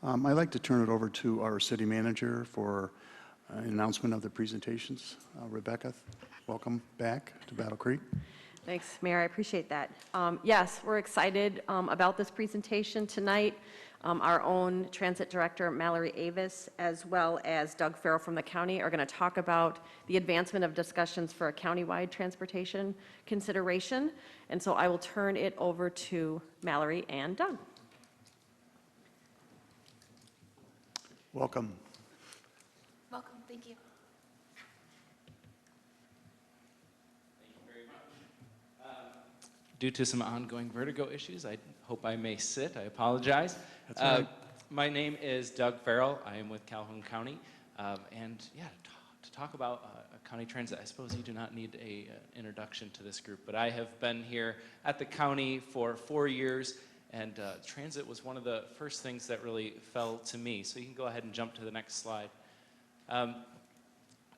I'd like to turn it over to our city manager for an announcement of the presentations. Rebecca, welcome back to Battle Creek. Thanks, Mayor. I appreciate that. Yes, we're excited about this presentation tonight. Our own transit director, Mallory Avis, as well as Doug Ferrall from the county are going to talk about the advancement of discussions for a countywide transportation consideration. And so I will turn it over to Mallory and Doug. Welcome. Welcome. Thank you. Due to some ongoing vertigo issues, I hope I may sit. I apologize. That's all right. My name is Doug Ferrall. I am with Calhoun County. And yeah, to talk about county transit, I suppose you do not need an introduction to this group, but I have been here at the county for 4 years, and transit was one of the first things that really fell to me. So you can go ahead and jump to the next slide.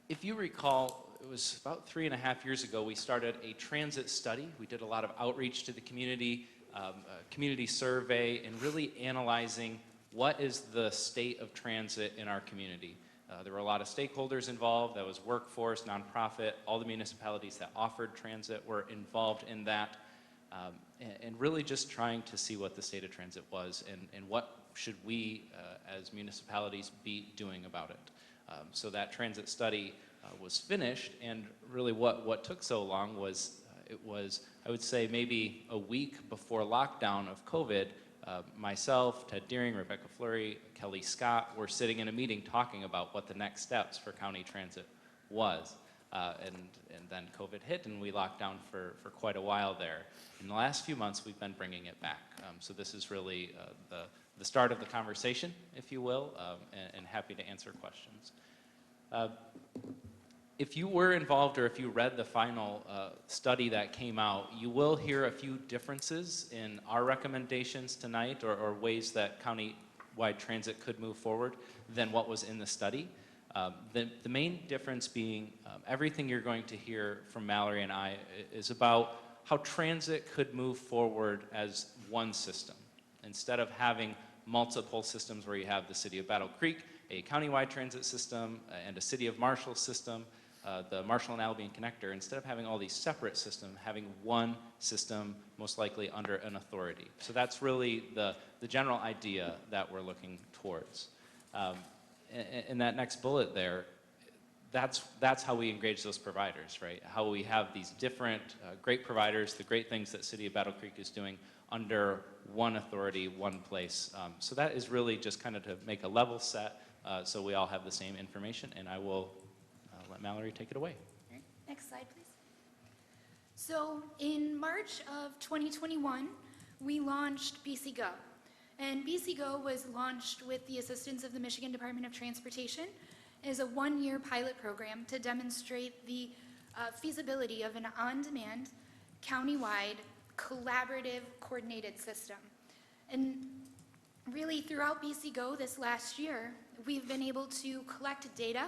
If you recall, it was about 3.5 years ago, we started a transit study. We did a lot of outreach to the community, community survey, and really analyzing what is the state of transit in our community. There were a lot of stakeholders involved. That was workforce, nonprofit, all the municipalities that offered transit were involved in that, and really just trying to see what the state of transit was and what should we as municipalities be doing about it. So that transit study was finished, and really what took so long was, it was, I would say, maybe a week before lockdown of COVID, myself, Ted Deering, Rebecca Fleury, Kelly Scott were sitting in a meeting talking about what the next steps for county transit was. And then COVID hit, and we locked down for quite a while there. In the last few months, we've been bringing it back. So this is really the start of the conversation, if you will, and happy to answer questions. If you were involved or if you read the final study that came out, you will hear a few differences in our recommendations tonight or ways that county-wide transit could move forward than what was in the study. The main difference being everything you're going to hear from Mallory and I is about how transit could move forward as one system. Instead of having multiple systems where you have the city of Battle Creek, a countywide transit system, and a city of Marshall system, the Marshall and Albion connector, instead of having all these separate systems, having one system most likely under an authority. So that's really the general idea that we're looking towards. In that next bullet there, that's how we engage those providers, right? How we have these different great providers, the great things that City of Battle Creek is doing under one authority, one place. So that is really just kind of to make a level set so we all have the same information, and I will let Mallory take it away. All right. Next slide, please. So in March of 2021, we launched BC Go. And BC Go was launched with the assistance of the Michigan Department of Transportation as a one-year pilot program to demonstrate the feasibility of an on-demand, county-wide, collaborative, coordinated system. And really throughout BC Go this last year, we've been able to collect data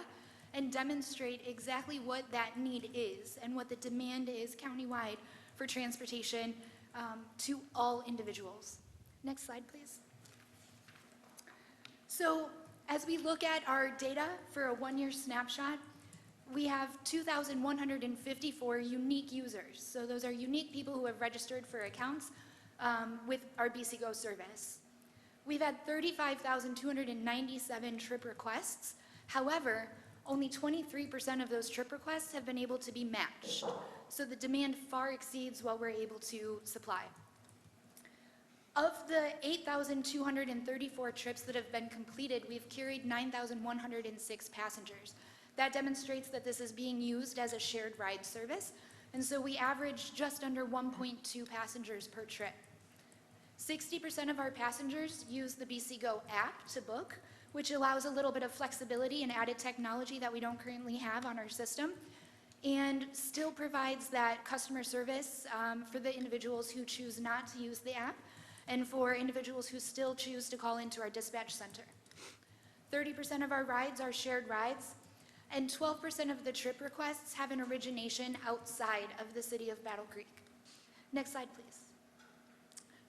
and demonstrate exactly what that need is and what the demand is countywide for transportation to all individuals. Next slide, please. So as we look at our data for a one-year snapshot, we have 2,154 unique users. So those are unique people who have registered for accounts with our BC Go service. We've had 35,297 trip requests. However, only 23% of those trip requests have been able to be matched. So the demand far exceeds what we're able to supply. Of the 8,234 trips that have been completed, we've carried 9,106 passengers. That demonstrates that this is being used as a shared ride service, and so we average just under 1.2 passengers per trip. 60% of our passengers use the BC Go app to book, which allows a little bit of flexibility and added technology that we don't currently have on our system, and still provides that customer service for the individuals who choose not to use the app, and for individuals who still choose to call into our dispatch center. 30% of our rides are shared rides, and 12% of the trip requests have an origination outside of the city of Battle Creek. Next slide, please.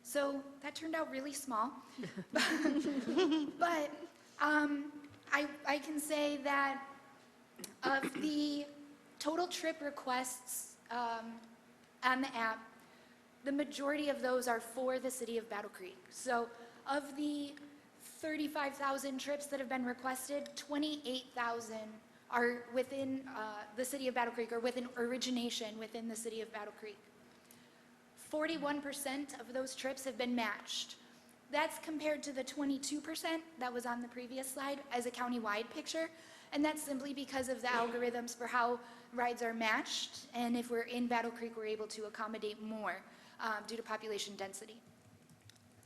So that turned out really small. But I can say that of the total trip requests on the app, the majority of those are for the city of Battle Creek. So of the 35,000 trips that have been requested, 28,000 are within the city of Battle Creek or within origination within the city of Battle Creek. 41% of those trips have been matched. That's compared to the 22% that was on the previous slide as a county-wide picture, and that's simply because of the algorithms for how rides are matched, and if we're in Battle Creek, we're able to accommodate more due to population density.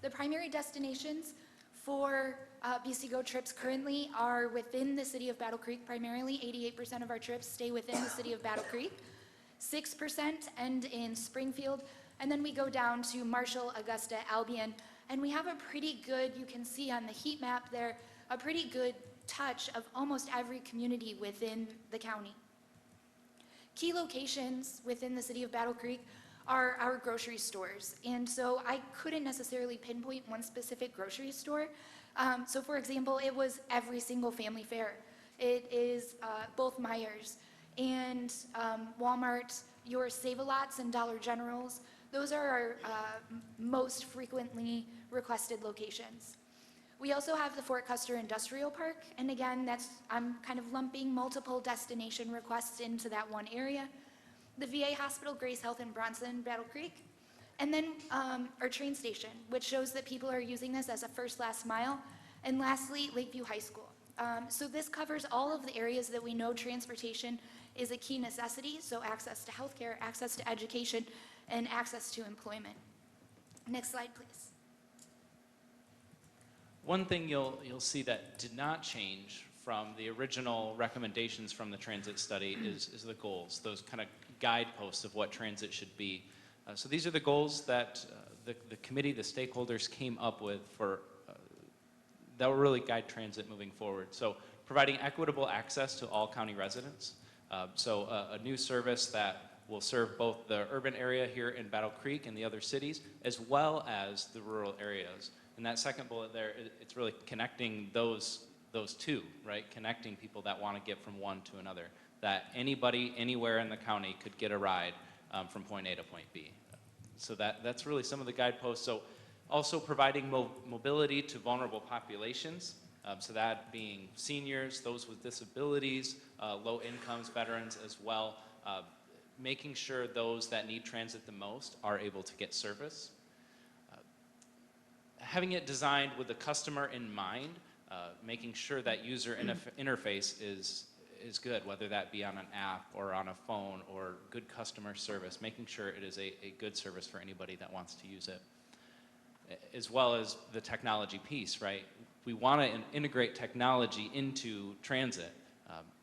The primary destinations for BC Go trips currently are within the city of Battle Creek primarily. 88% of our trips stay within the city of Battle Creek. 6% end in Springfield, and then we go down to Marshall, Augusta, Albion, and we have a pretty good, you can see on the heat map there, a pretty good touch of almost every community within the county. Key locations within the city of Battle Creek are our grocery stores, and so I couldn't necessarily pinpoint one specific grocery store. So for example, it was every single family fare. It is both Meijers and Walmart, your Save-A-Lots and Dollar Generals. Those are our most frequently requested locations. We also have the Fort Custer Industrial Park, and again, I'm kind of lumping multiple destination requests into that one area. The VA Hospital, Grace Health in Bronson, Battle Creek, and then our train station, which shows that people are using this as a first last mile, and lastly, Lakeview High School. So this covers all of the areas that we know transportation is a key necessity, so access to healthcare, access to education, and access to employment. Next slide, please. One thing you'll see that did not change from the original recommendations from the transit study is the goals, those kind of guideposts of what transit should be. So these are the goals that the committee, the stakeholders came up with for that will really guide transit moving forward. So providing equitable access to all county residents. So a new service that will serve both the urban area here in Battle Creek and the other cities, as well as the rural areas. And that second bullet there, it's really connecting those two, right? Connecting people that want to get from one to another. That anybody, anywhere in the county could get a ride from point A to point B. So that's really some of the guideposts. So also providing mobility to vulnerable populations. So that being seniors, those with disabilities, low incomes, veterans as well. Making sure those that need transit the most are able to get service. Having it designed with the customer in mind, making sure that user interface is good, whether that be on an app or on a phone, or good customer service, making sure it is a good service for anybody that wants to use it. As well as the technology piece, right? We want to integrate technology into transit.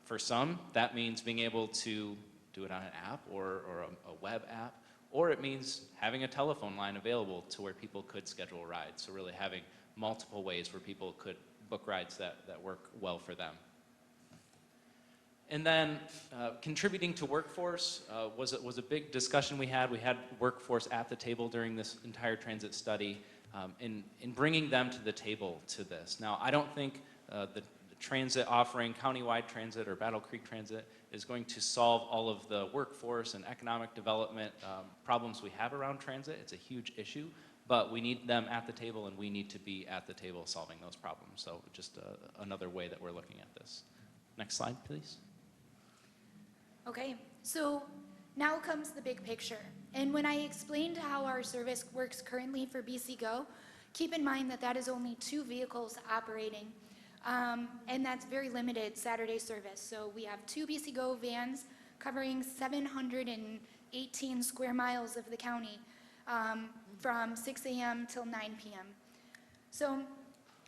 For some, that means being able to do it on an app or a web app, or it means having a telephone line available to where people could schedule rides. So really having multiple ways where people could book rides that work well for them. And then contributing to workforce was a big discussion we had. We had workforce at the table during this entire transit study in bringing them to the table to this. Now, I don't think the transit offering, countywide transit or Battle Creek Transit, is going to solve all of the workforce and economic development problems we have around transit. It's a huge issue, but we need them at the table, and we need to be at the table solving those problems. So just another way that we're looking at this. Next slide, please. Okay, so now comes the big picture. And when I explained how our service works currently for BC Go, keep in mind that that is only 2 vehicles operating, and that's very limited Saturday service. So we have 2 BC Go vans covering 718 square miles of the county from 6 a.m. till 9 p.m. So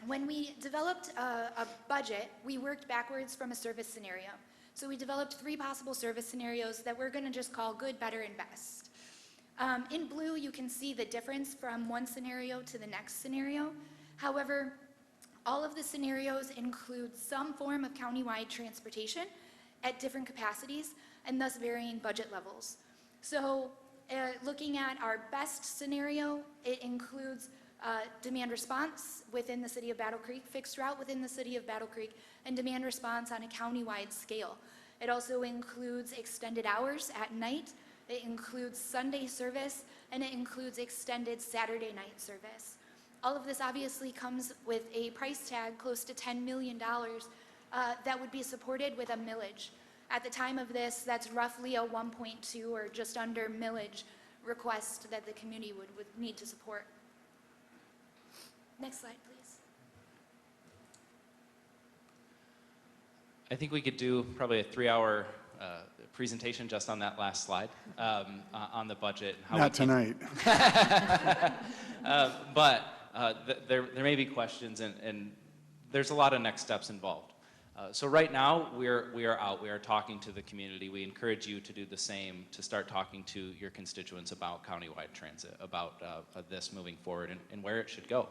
when we developed a budget, we worked backwards from a service scenario. So we developed 3 possible service scenarios that we're going to just call good, better, and best. In blue, you can see the difference from one scenario to the next scenario. However, all of the scenarios include some form of countywide transportation at different capacities and thus varying budget levels. So Looking at our best scenario, it includes demand response within the city of Battle Creek, fixed route within the city of Battle Creek, and demand response on a county-wide scale. It also includes extended hours at night, it includes Sunday service, and it includes extended Saturday night service. All of this obviously comes with a price tag close to $10 million that would be supported with a millage. At the time of this, that's roughly a 1.2 or just under millage request that the community would need to support. Next slide, please. I think we could do probably a 3-hour presentation just on that last slide on the budget. And how Not tonight. But there may be questions, and there's a lot of next steps involved. So right now, we are out. We are talking to the community. We encourage you to do the same, to start talking to your constituents about countywide transit, about this moving forward and where it should go.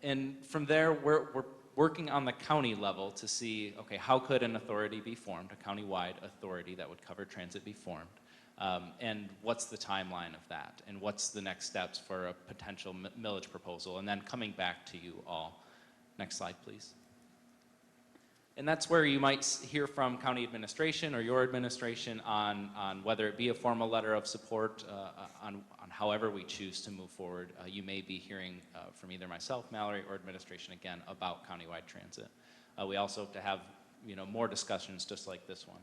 And from there, we're working on the county level to see, okay, how could an authority be formed, a countywide authority that would cover transit be formed? And what's the timeline of that? And what's the next steps for a potential millage proposal? And then coming back to you all. Next slide, please. And that's where you might hear from county administration or your administration on whether it be a formal letter of support on however we choose to move forward. You may be hearing from either myself, Mallory, or administration again about countywide transit. We also hope to have more discussions just like this one.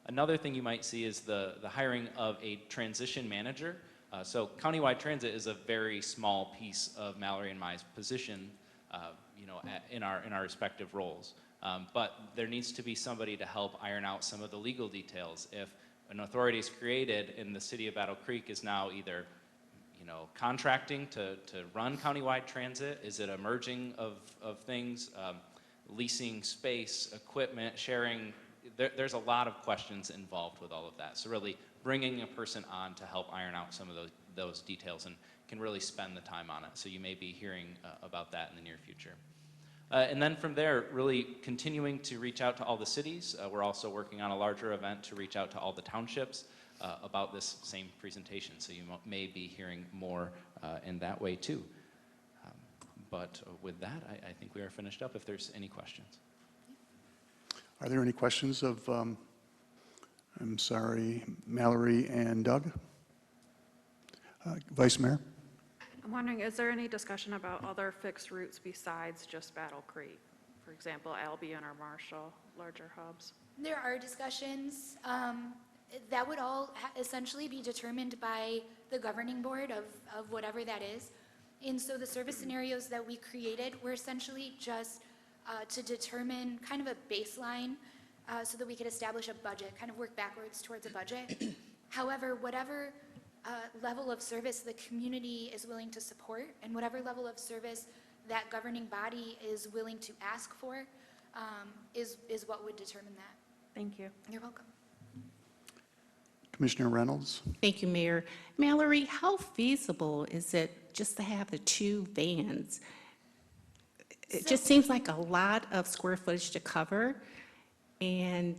Another thing you might see is the hiring of a transition manager. So countywide transit is a very small piece of Mallory and my position, in our respective roles. But there needs to be somebody to help iron out some of the legal details. If an authority is created and the city of Battle Creek is now either, contracting to run countywide transit, is it a merging of things, leasing space, equipment, sharing? There's a lot of questions involved with all of that. So really bringing a person on to help iron out some of those details and can really spend the time on it. So you may be hearing about that in the near future. And then from there, really continuing to reach out to all the cities. We're also working on a larger event to reach out to all the townships about this same presentation. So you may be hearing more in that way too. But with that, I think we are finished up if there's any questions. Are there any questions of, Mallory and Doug? Vice Mayor? I'm wondering, is there any discussion about other fixed routes besides just Battle Creek? For example, Albion or Marshall, larger hubs? There are discussions that would all essentially be determined by the governing board of whatever that is. And so the service scenarios that we created were essentially just to determine kind of a baseline so that we could establish a budget, kind of work backwards towards a budget. However, whatever level of service the community is willing to support and whatever level of service that governing body is willing to ask for is what would determine that. Thank you. You're welcome. Commissioner Reynolds? Thank you, Mayor. Mallory, how feasible is it just to have the 2 vans? It just seems like a lot of square footage to cover, and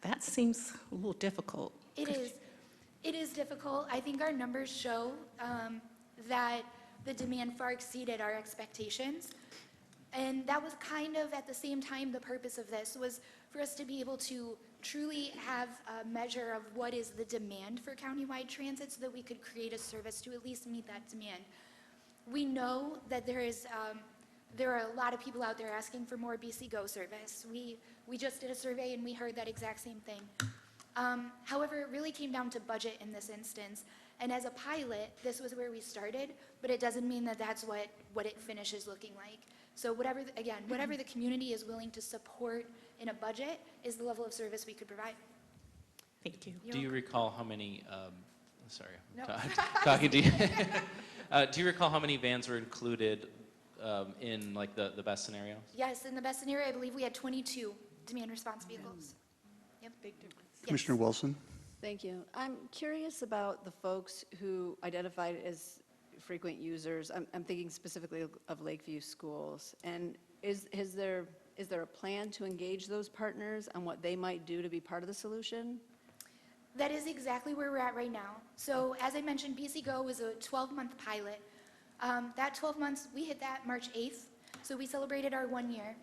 that seems a little difficult. It is. It is difficult. I think our numbers show that the demand far exceeded our expectations. And that was kind of at the same time the purpose of this was for us to be able to truly have a measure of what is the demand for countywide transit so that we could create a service to at least meet that demand. We know that there are a lot of people out there asking for more BC Go service. We just did a survey and we heard that exact same thing. However, it really came down to budget in this instance. And as a pilot, this was where we started, but it doesn't mean that that's what it finishes looking like. So whatever the community is willing to support in a budget is the level of service we could provide. Thank you. Do you recall how many, sorry, No. talking to you. Do you recall how many vans were included in like the best scenario? Yes, in the best scenario, I believe we had 22 demand response vehicles. Yep. Big difference. Commissioner Wilson? Thank you. I'm curious about the folks who identified as frequent users. I'm thinking specifically of Lakeview schools. And is there a plan to engage those partners on what they might do to be part of the solution? That is exactly where we're at right now. So as I mentioned, BC Go was a 12-month pilot. That 12 months, we hit that March 8th, so we celebrated our 1 year.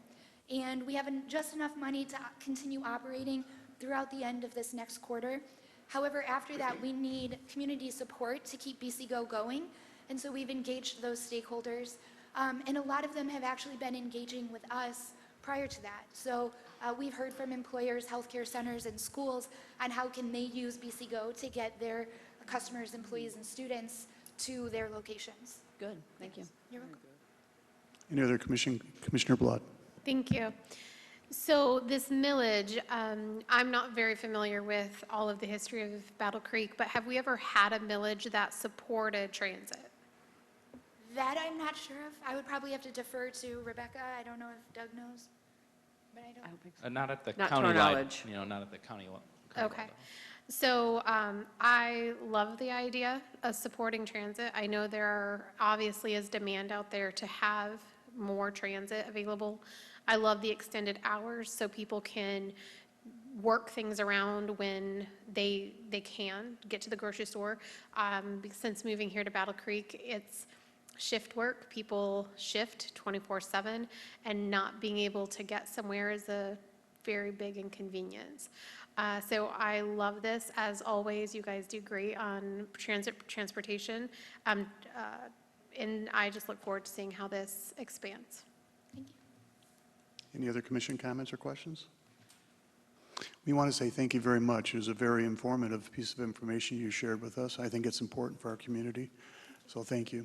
And we have just enough money to continue operating throughout the end of this next quarter. However, after that, we need community support to keep BC Go going, and so we've engaged those stakeholders. And a lot of them have actually been engaging with us prior to that. So we've heard from employers, healthcare centers, and schools on how can they use BC Go to get their customers, employees, and students to their locations. Good, thank you. You're welcome. Any other Commissioner Blood? Thank you. So this millage, I'm not very familiar with all of the history of Battle Creek, but have we ever had a millage that supported transit? That I'm not sure of. I would probably have to defer to Rebecca. I don't know if Doug knows, but I don't. I don't think so. Not at the Not to our countywide, knowledge. not at the county. Okay. So I love the idea of supporting transit. I know there obviously is demand out there to have more transit available. I love the extended hours so people can work things around when they can get to the grocery store. Since moving here to Battle Creek, it's shift work. People shift 24/7, and not being able to get somewhere is a very big inconvenience. So I love this. As always, you guys do great on transportation. And I just look forward to seeing how this expands. Thank you. Any other commission comments or questions? We want to say thank you very much. It was a very informative piece of information you shared with us. I think it's important for our community, so thank you.